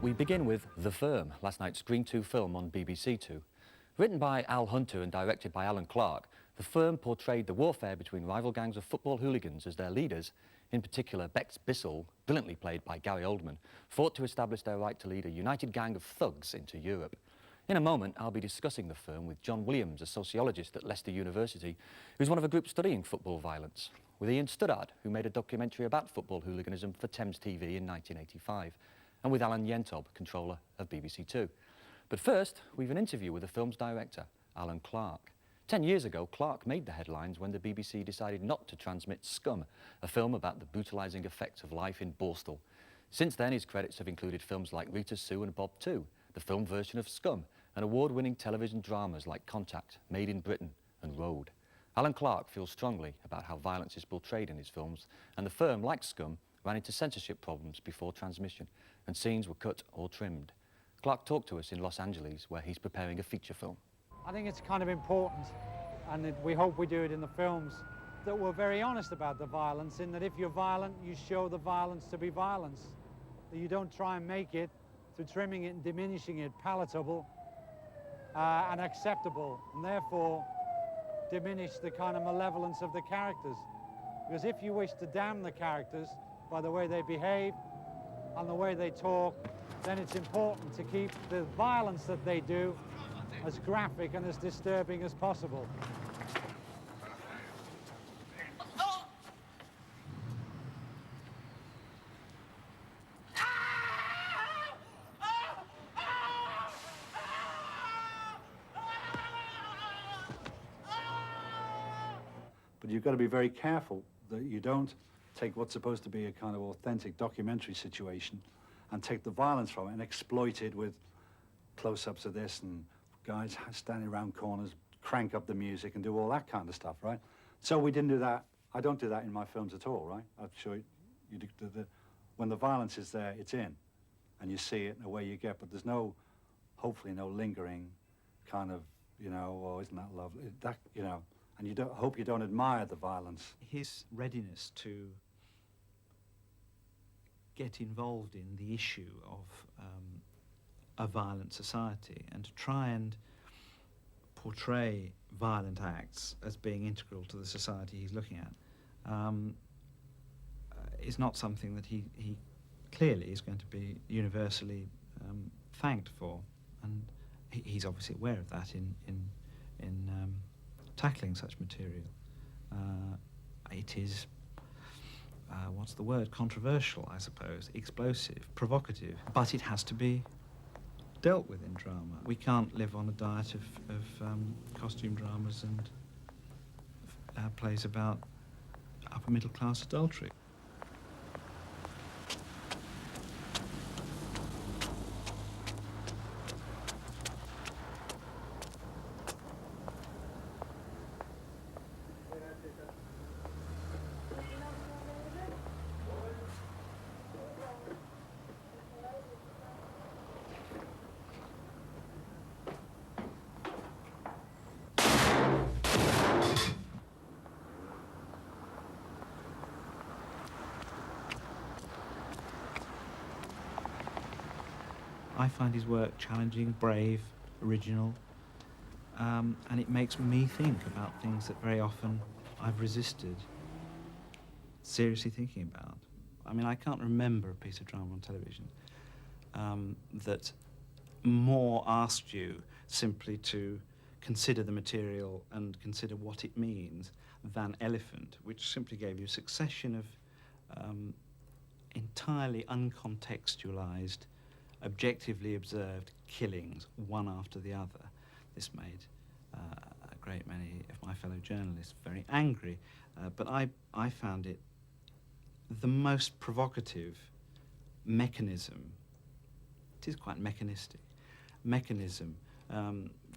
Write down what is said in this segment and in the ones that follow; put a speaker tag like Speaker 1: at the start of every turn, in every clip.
Speaker 1: We begin with The Firm, last night's Screen 2 film on BBC Two. Written by Al Hunter and directed by Alan Clarke, The Firm portrayed the warfare between rival gangs of football hooligans as their leaders, in particular Bex Bissell, brilliantly played by Gary Oldman, fought to establish their right to lead a united gang of thugs into Europe. In a moment, I'll be discussing The Firm with John Williams, a sociologist at Leicester University, who's one of a group studying football violence, with Ian Studdard, who made a documentary about football hooliganism for Thames TV in 1985, and with Alan Yentob, controller of BBC Two. But first, we've an interview with the film's director, Alan Clarke. 10 years ago, Clarke made the headlines when the BBC decided not to transmit Scum, a film about the brutalising effects of life in Borstal. Since then, his credits have included films like Rita Sue and Bob 2, the film version of Scum, and award-winning television dramas like Contact, Made in Britain, and Road. Alan Clarke feels strongly about how violence is portrayed in his films, and The Firm, like Scum, ran into censorship problems before transmission, and scenes were cut or trimmed. Clarke talked to us in Los Angeles, where he's preparing a feature film.
Speaker 2: I think it's kind of important, and we hope we do it in the films, that we're very honest about the violence, in that if you're violent, you show the violence to be violence. That you don't try and make it, through trimming it and diminishing it, palatable and acceptable, and therefore diminish the kind of malevolence of the characters. Because if you wish to damn the characters by the way they behave and the way they talk, then it's important to keep the violence that they do as graphic and as disturbing as possible.
Speaker 3: But you've got to be very careful that you don't take what's supposed to be a kind of authentic documentary situation and take the violence from it and exploit it with close-ups of this and guys standing around corners, crank up the music and do all that kind of stuff, right? So we didn't do that. I don't do that in my films at all, right? I'm sure you do when the violence is there, it's in, and you see it and away you get, but there's no, hopefully no lingering kind of, you know, oh, isn't that lovely? That, you know, and you don't, hope you don't admire the violence.
Speaker 4: His readiness to get involved in the issue of a violent society and to try and portray violent acts as being integral to the society he's looking at is not something that he clearly is going to be universally thanked for, and he's obviously aware of that in tackling such material. It is what's the word? Controversial, I suppose, explosive, provocative, but it has to be dealt with in drama. We can't live on a diet of costume dramas and plays about upper middle class adultery. I find his work challenging, brave, original, and it makes me think about things that very often I've resisted seriously thinking about. I mean, I can't remember a piece of drama on television that more asked you simply to consider the material and consider what it means than Elephant, which simply gave you a succession of entirely uncontextualized, objectively observed killings, one after the other. This made a great many of my fellow journalists very angry, but I found it the most provocative mechanism, it is quite mechanistic, mechanism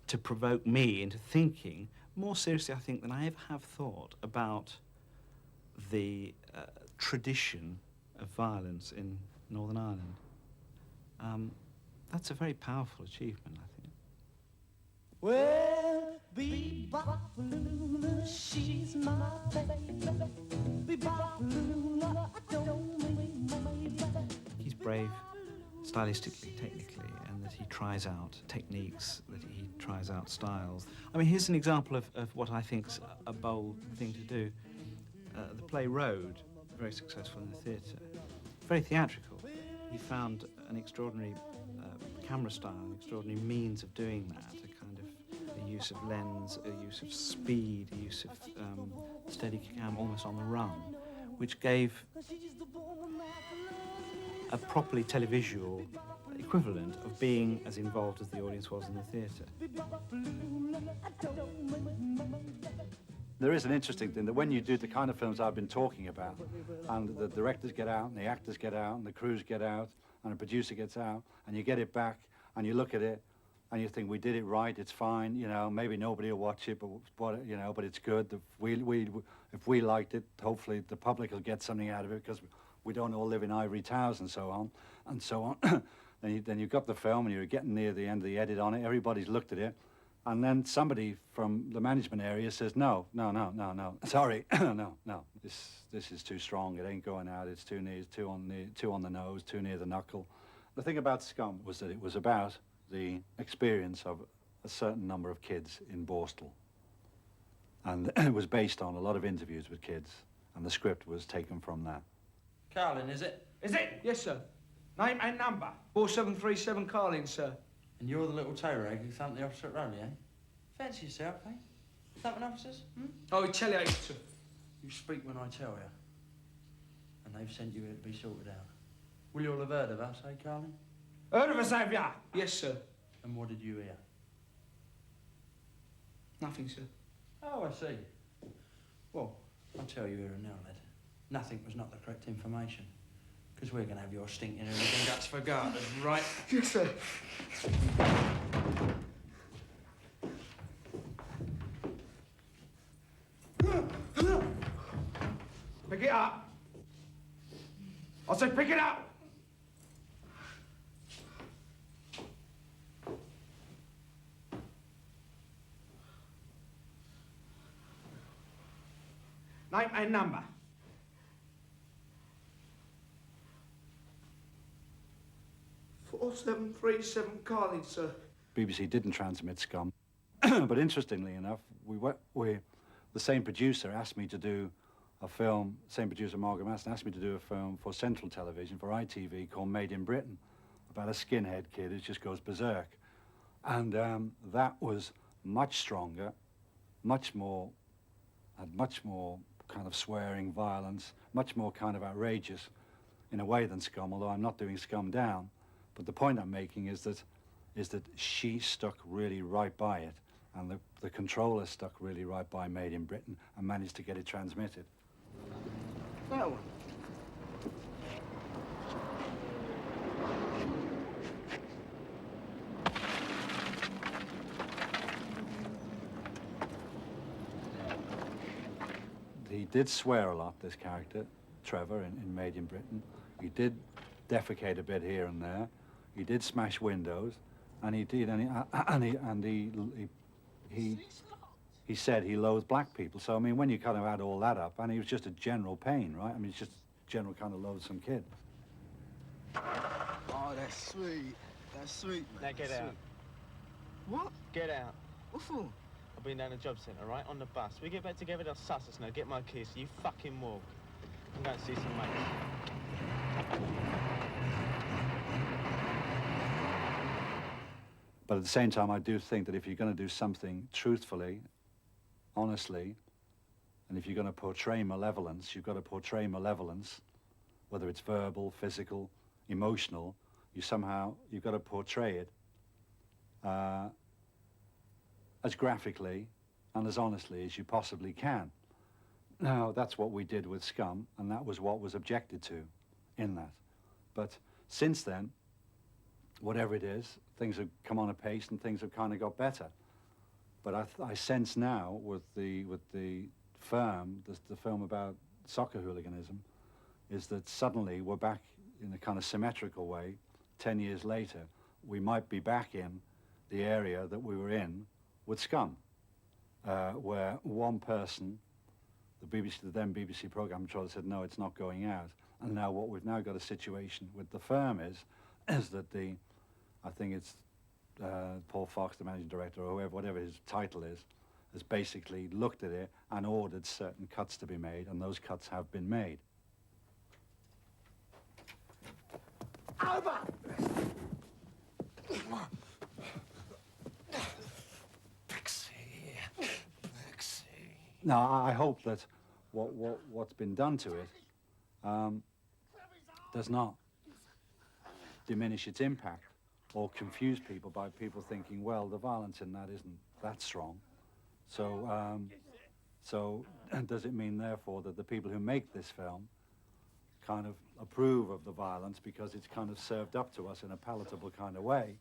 Speaker 4: to provoke me into thinking more seriously, I think, than I ever have thought about the tradition of violence in Northern Ireland. That's a very powerful achievement, I think.
Speaker 5: Well, Bebop-Lula, she's my baby. Bebop-Lula, I don't mean my baby.
Speaker 4: He's brave, stylistically, technically, and that he tries out techniques, that he tries out styles. I mean, here's an example of what I think's a bold thing to do. The play Road, very successful in the theatre, very theatrical. He found an extraordinary camera style, an extraordinary means of doing that, a kind of a use of lens, a use of speed, a use of steady cam almost on the run, which gave a properly televisual equivalent of being as involved as the audience was in the theatre.
Speaker 3: There is an interesting thing that when you do the kind of films I've been talking about, and the directors get out, and the actors get out, and the crews get out, and the producer gets out, and you get it back, and you look at it, and you think, we did it right, it's fine, you know, maybe nobody will watch it, but you know, but it's good. If we liked it, hopefully the public will get something out of it, because we don't all live in ivory towers and so on, and so on. Then you've got the film, and you're getting near the end of the edit on it, everybody's looked at it, and then somebody from the management area says, no, sorry, no, this is too strong, it ain't going out, it's too near, too on the nose, too near the knuckle. The thing about Scum was that it was about the experience of a certain number of kids in Borstal. And it was based on a lot of interviews with kids, and the script was taken from that.
Speaker 6: Carlin, is it?
Speaker 7: Is it? Yes, sir. Name and number. 4737 Carlin, sir.
Speaker 6: And you're the little toe rag who thumped the officer at Rowley, eh? Fancy yourself, eh? Thumping officers,
Speaker 7: I retaliated, sir.
Speaker 6: You speak when I tell you. And they've sent you here to be sorted out. Will you all have heard of us, eh, Carlin?
Speaker 7: Heard of us, have ya? Yes, sir.
Speaker 6: And what did you hear?
Speaker 7: Nothing, sir.
Speaker 6: Oh, I see. Well, I'll tell you here and now, lad. Nothing was not the correct information. Because we're going to have your stinking ears and guts for garters, right?
Speaker 7: Yes, sir. Pick it up. I said pick it up. Name and number. 4737 Carlin, sir.
Speaker 3: BBC didn't transmit Scum, but interestingly enough, the same producer asked me to do a film, same producer Margaret Maston asked me to do a film for Central Television, for ITV, called Made in Britain, about a skinhead kid who just goes berserk. And that was much stronger, much more kind of swearing, violence, much more kind of outrageous in a way than Scum, although I'm not doing Scum down. But the point I'm making is that she stuck really right by it, and the controller stuck really right by Made in Britain and managed to get it transmitted.
Speaker 7: That one.
Speaker 3: He did swear a lot, this character, Trevor, in Made in Britain. He did defecate a bit here and there. He did smash windows, and he said he loathed black people. So I mean, when you kind of add all that up, and he was just a general pain, right? I mean, he's just a general kind of loathsome kid.
Speaker 8: Oh, that's sweet. That's sweet, man.
Speaker 9: Now get
Speaker 8: That's
Speaker 9: out.
Speaker 8: Sweet. What?
Speaker 9: Get out.
Speaker 8: What for?
Speaker 9: I've been down the job centre, right? On the bus. We get back together, they'll suss us now. Get my keys. You fucking walk. I'm going to see some mates.
Speaker 3: But at the same time, I do think that if you're going to do something truthfully, honestly, and if you're going to portray malevolence, you've got to portray malevolence, whether it's verbal, physical, emotional, you've got to portray it as graphically and as honestly as you possibly can. Now, that's what we did with Scum, and that was what was objected to in that. But since then, whatever it is, things have come on apace and things have kind of got better. But I sense now with the film, the film about soccer hooliganism, is that suddenly we're back in a kind of symmetrical way. 10 years later, we might be back in the area that we were in with Scum, where one person, the then BBC programme controller said, no, it's not going out. And now what we've now got a situation with the firm is is that I think it's Paul Fox, the managing director, or whoever, whatever his title is, has basically looked at it and ordered certain cuts to be made, and those cuts have been made.
Speaker 8: Over! Pixie.
Speaker 3: Now, I hope that what's been done to it does not diminish its impact or confuse people by people thinking, well, the violence in that isn't that strong. So, does it mean, therefore, that the people who make this film kind of approve of the violence because it's kind of served up to us in a palatable kind of way?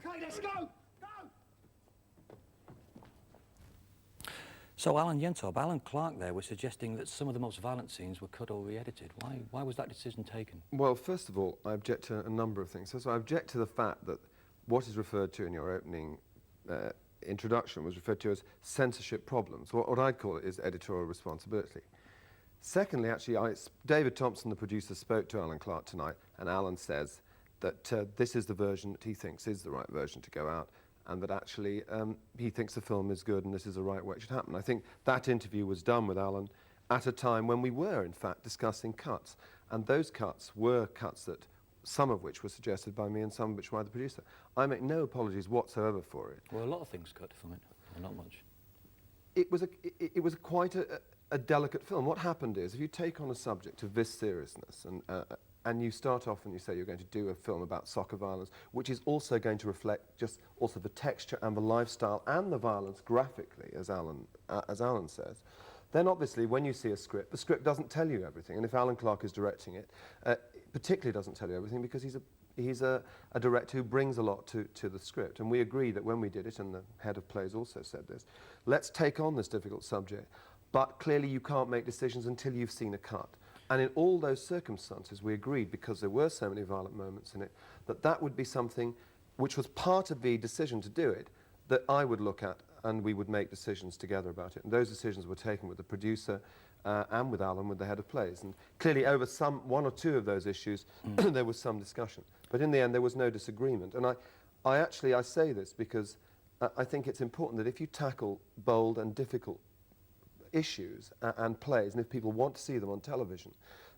Speaker 8: Okay, let's go! Go!
Speaker 1: So Alan Yentob, Alan Clarke there was suggesting that some of the most violent scenes were cut or re-edited. Why was that decision taken?
Speaker 10: Well, first of all, I object to a number of things. So I object to the fact that what is referred to in your opening introduction was referred to as censorship problems. What I'd call it is editorial responsibility. Secondly, actually, David Thompson, the producer, spoke to Alan Clarke tonight, and Alan says that this is the version that he thinks is the right version to go out, and that actually he thinks the film is good and this is the right way it should happen. I think that interview was done with Alan at a time when we were, in fact, discussing cuts, and those cuts were cuts that, some of which were suggested by me and some of which by the producer. I make no apologies whatsoever for it.
Speaker 1: Well, a lot of things cut from it, or not much.
Speaker 10: It was quite a delicate film. What happened is, if you take on a subject of this seriousness and you start off and you say you're going to do a film about soccer violence, which is also going to reflect just also the texture and the lifestyle and the violence graphically, as Alan says, then obviously when you see a script, the script doesn't tell you everything. And if Alan Clarke is directing it, particularly doesn't tell you everything because he's a director who brings a lot to the script. And we agreed that when we did it, and the head of plays also said this, let's take on this difficult subject, but clearly you can't make decisions until you've seen a cut. And in all those circumstances, we agreed, because there were so many violent moments in it, that would be something which was part of the decision to do it, that I would look at, and we would make decisions together about it. And those decisions were taken with the producer and with Alan, with the head of plays. And clearly over one or two of those issues, there was some discussion. But in the end, there was no disagreement. And I say this because I think it's important that if you tackle bold and difficult issues and plays, and if people want to see them on television,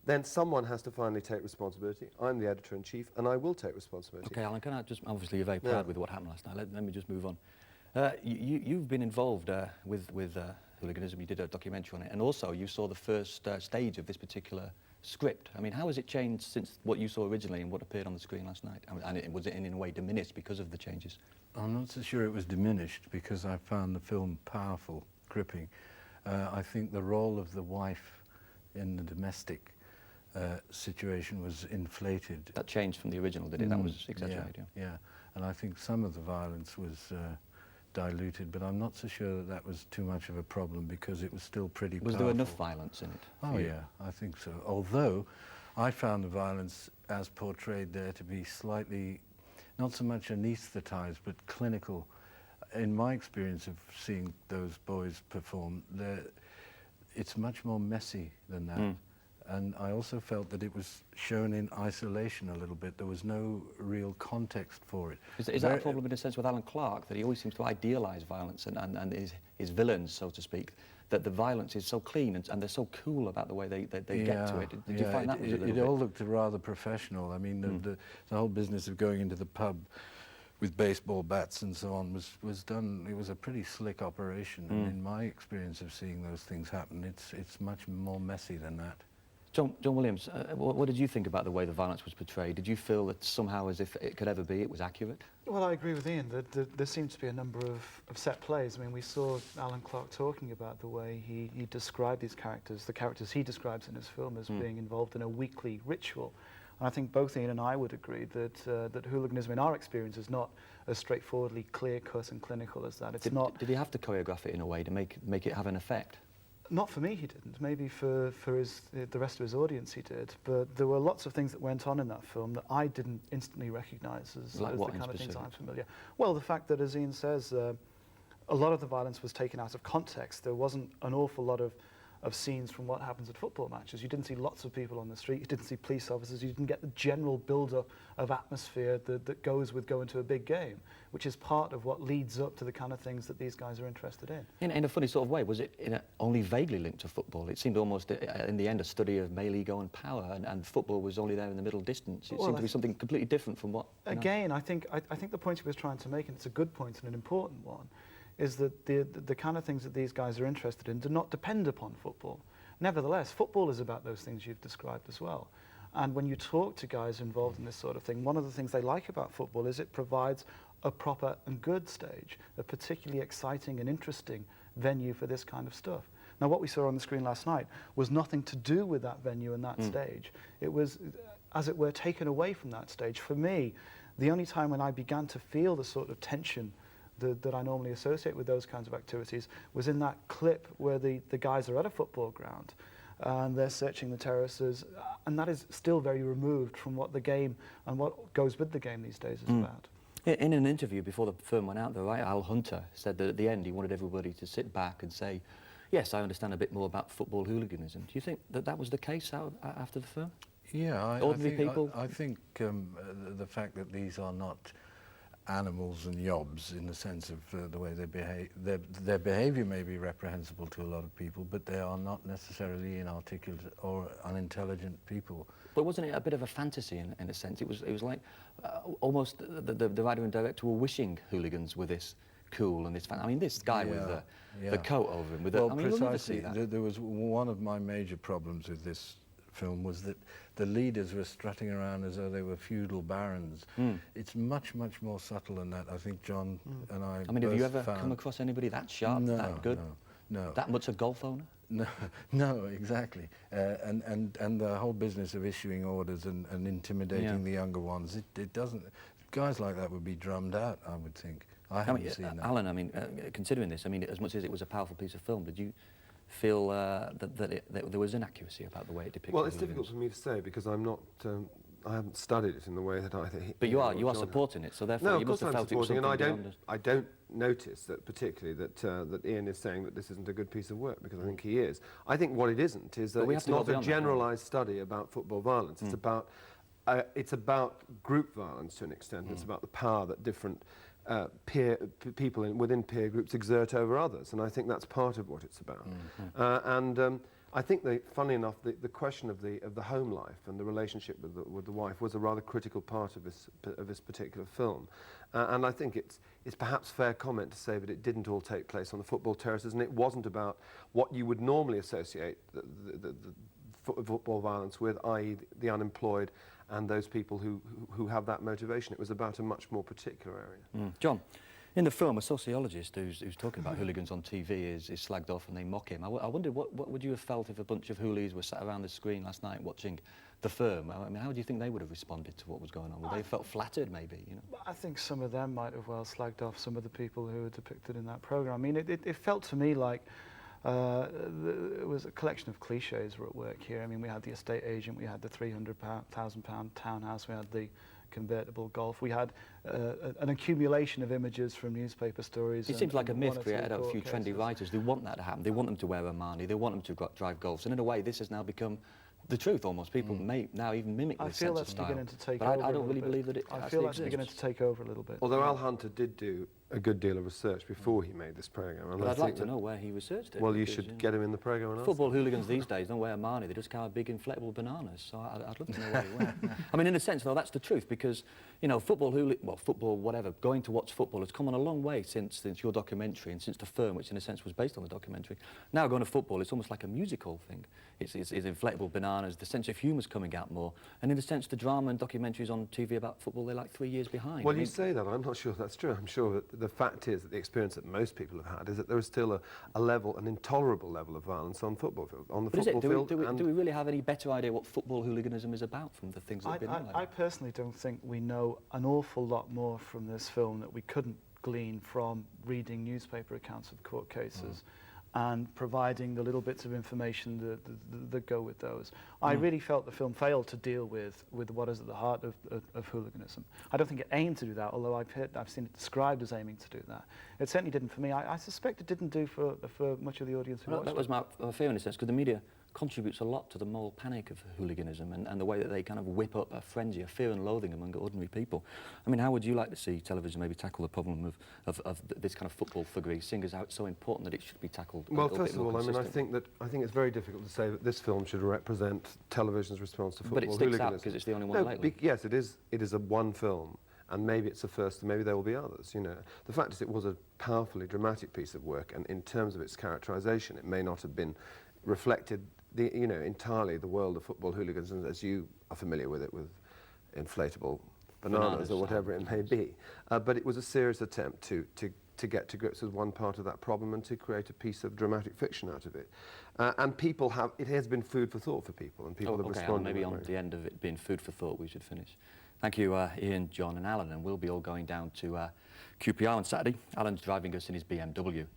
Speaker 10: then someone has to finally take responsibility. I'm the editor-in-chief, and I will take responsibility.
Speaker 1: Okay, Alan, can I just, obviously you're very proud with what happened last night. Let me just move on. You've been involved with hooliganism. You did a documentary on it, and also you saw the first stage of this particular script. I mean, how has it changed since what you saw originally and what appeared on the screen last night? And was it in a way diminished because of the changes?
Speaker 11: I'm not so sure it was diminished, because I found the film powerful, gripping. I think the role of the wife in the domestic situation was inflated.
Speaker 1: That changed from the original, did it? That was exaggerated.
Speaker 11: Yeah, and I think some of the violence was diluted, but I'm not so sure that that was too much of a problem, because it was still pretty powerful.
Speaker 1: Was there enough violence in it?
Speaker 11: Oh yeah, I think so. Although I found the violence as portrayed there to be slightly, not so much anaesthetized, but clinical. In my experience of seeing those boys perform, it's much more messy than that. And I also felt that it was shown in isolation a little bit. There was no real context for it.
Speaker 1: Is that a problem in a sense with Alan Clarke, that he always seems to idealise violence and his villains, so to speak, that the violence is so clean and they're so cool about the way they get to it? Did you find that was a little
Speaker 11: it
Speaker 1: bit?
Speaker 11: all looked rather professional. I mean, the whole business of going into the pub with baseball bats and so on was done. It was a pretty slick operation. And in my experience of seeing those things happen, it's much more messy than that.
Speaker 1: John Williams, what did you think about the way the violence was portrayed? Did you feel that somehow, as if it could ever be, it was accurate?
Speaker 12: Well, I agree with Ian that there seemed to be a number of set plays. I mean, we saw Alan Clarke talking about the way he described these characters, the characters he describes in his film, as being involved in a weekly ritual. And I think both Ian and I would agree that hooliganism, in our experience, is not as straightforwardly clear-cut and clinical as that. It's not.
Speaker 1: Did he have to choreograph it in a way to make it have an effect?
Speaker 12: Not for me, he didn't. Maybe for the rest of his audience, he did. But there were lots of things that went on in that film that I didn't instantly recognise as
Speaker 1: Like
Speaker 12: the
Speaker 1: what
Speaker 12: kind
Speaker 1: in
Speaker 12: of things
Speaker 1: specific?
Speaker 12: I'm familiar. Well, the fact that, as Ian says, a lot of the violence was taken out of context. There wasn't an awful lot of scenes from what happens at football matches. You didn't see lots of people on the street. You didn't see police officers. You didn't get the general build-up of atmosphere that goes with going to a big game, which is part of what leads up to the kind of things that these guys are interested in.
Speaker 1: In a funny sort of way, was it only vaguely linked to football? It seemed almost, in the end, a study of male ego and power, and football was only there in the middle distance. It seemed to be something completely different from what...
Speaker 12: Again, I think the point he was trying to make, and it's a good point and an important one, is that the kind of things that these guys are interested in do not depend upon football. Nevertheless, football is about those things you've described as well. And when you talk to guys involved in this sort of thing, one of the things they like about football is it provides a proper and good stage, a particularly exciting and interesting venue for this kind of stuff. Now, what we saw on the screen last night was nothing to do with that venue and that stage. It was, as it were, taken away from that stage. For me, the only time when I began to feel the sort of tension that I normally associate with those kinds of activities was in that clip where the guys are at a football ground and they're searching the terraces, and that is still very removed from what the game and what goes with the game these days is about.
Speaker 1: In an interview before the film went out, though, right, Al Hunter said that at the end he wanted everybody to sit back and say, yes, I understand a bit more about football hooliganism. Do you think that that was the case after the film?
Speaker 11: Yeah,
Speaker 1: Ordinary people?
Speaker 11: I think the fact that these are not animals and yobs in the sense of the way they behave. Their behaviour may be reprehensible to a lot of people, but they are not necessarily inarticulate or unintelligent people.
Speaker 1: But wasn't it a bit of a fantasy in a sense? It was like almost the writer and director were wishing hooligans were this cool and this fan. I mean, this guy with the coat over him. With
Speaker 11: well,
Speaker 1: I mean,
Speaker 11: precisely.
Speaker 1: You'll never see that.
Speaker 11: There was one of my major problems with this film was that the leaders were strutting around as though they were feudal barons. It's much, much more subtle than that. I think John and I
Speaker 1: mean, have you ever
Speaker 11: found...
Speaker 1: come across anybody that sharp, that good?
Speaker 11: No.
Speaker 1: That much a golf owner?
Speaker 11: No, exactly. And the whole business of issuing orders and intimidating the younger ones, it doesn't... Guys like that would be drummed out, I would think. I haven't seen that.
Speaker 1: Alan, I mean, considering this, I mean, as much as it was a powerful piece of film, did you feel that there was inaccuracy about the way it depicted?
Speaker 10: Well, it's difficult for me to say because I'm not... I haven't studied it in the way that I think.
Speaker 1: But you are supporting it, so therefore you must have felt it was something beyond.
Speaker 10: I don't notice that particularly that Ian is saying that this isn't a good piece of work, because I think he is. I think what it isn't is that it's not a generalised study about football violence. It's about group violence to an extent. It's about the power that different people within peer groups exert over others, and I think that's part of what it's about. I think, funnily enough, the question of the home life and the relationship with the wife was a rather critical part of this particular film, and I think it's perhaps fair comment to say that it didn't all take place on the football terraces, and it wasn't about what you would normally associate the football violence with, i.e. the unemployed and those people who have that motivation. It was about a much more particular area.
Speaker 1: John, in the film, a sociologist who's talking about hooligans on TV is slagged off and they mock him. I wondered what would you have felt if a bunch of hoolies were sat around the screen last night watching the film? I mean, how do you think they would have responded to what was going on? Would they have felt flattered, maybe? You know?
Speaker 12: I think some of them might have well slagged off some of the people who were depicted in that programme. I mean, it felt to me like it was a collection of cliches were at work here. I mean, we had the estate agent, we had the £300,000 townhouse, we had the convertible Golf, we had an accumulation of images from newspaper stories.
Speaker 1: It seems like a myth created out of a few trendy writers. They want that to happen. They want them to wear Armani. They want them to drive Golfs. And in a way, this has now become the truth almost. People may now even mimic this sense of style.
Speaker 12: I feel that's beginning to take
Speaker 1: over.
Speaker 12: But
Speaker 1: I don't really believe that it
Speaker 12: I feel that's beginning to take over a little bit.
Speaker 10: Although Al Hunter did do a good deal of research before he made this programme.
Speaker 1: But I'd like to know where he researched it.
Speaker 10: Well, you should get him in the programme and ask
Speaker 1: Football hooligans these days don't wear Armani, they just carry big inflatable bananas, so I'd love to know where he went. I mean, in a sense, though, that's the truth, because, you know, football, whatever, going to watch football has come on a long way since your documentary and since the film, which in a sense was based on the documentary. Now going to football, it's almost like a musical thing. It's inflatable bananas, the sense of humour's coming out more, and in a sense, the drama and documentaries on TV about football, they're like 3 years behind.
Speaker 10: Well, you say that, I'm not sure that's true. I'm sure that the fact is that the experience that most people have had is that there is still an intolerable level of violence on football field, on the football field.
Speaker 1: Do we really have any better idea what football hooliganism is about from the things that have been on?
Speaker 12: I personally don't think we know an awful lot more from this film that we couldn't glean from reading newspaper accounts of court cases and providing the little bits of information that go with those. I really felt the film failed to deal with what is at the heart of hooliganism. I don't think it aimed to do that, although I've seen it described as aiming to do that. It certainly didn't for me. I suspect it didn't do for much of the audience who watched
Speaker 1: that was my fear in a sense, because the media contributes a lot to the moral panic of hooliganism and the way that they kind of whip up a frenzy, a fear and loathing among ordinary people. I mean, how would you like to see television maybe tackle the problem of this kind of football thuggery, seeing as how it's so important that it should be tackled a
Speaker 10: Well,
Speaker 1: little
Speaker 10: first
Speaker 1: bit
Speaker 10: of
Speaker 1: more
Speaker 10: all, I
Speaker 1: consistently?
Speaker 10: think it's very difficult to say that this film should represent television's response to football
Speaker 1: But it sticks
Speaker 10: hooliganism.
Speaker 1: out because it's the only one lately.
Speaker 10: Yes, it is. It is a one film, and maybe it's the first, and maybe there will be others. You know, the fact is, it was a powerfully dramatic piece of work, and in terms of its characterisation, it may not have been reflected, entirely the world of football hooligans, as you are familiar with it, with inflatable bananas or whatever it may be. But it was a serious attempt to get to grips with one part of that problem and to create a piece of dramatic fiction out of it. And it has been food for thought for people, and people have responded.
Speaker 1: Maybe on the end of it being food for thought, we should finish. Thank you, Ian, John and Alan, and we'll be all going down to QPR on Saturday. Alan's driving us in his BMW.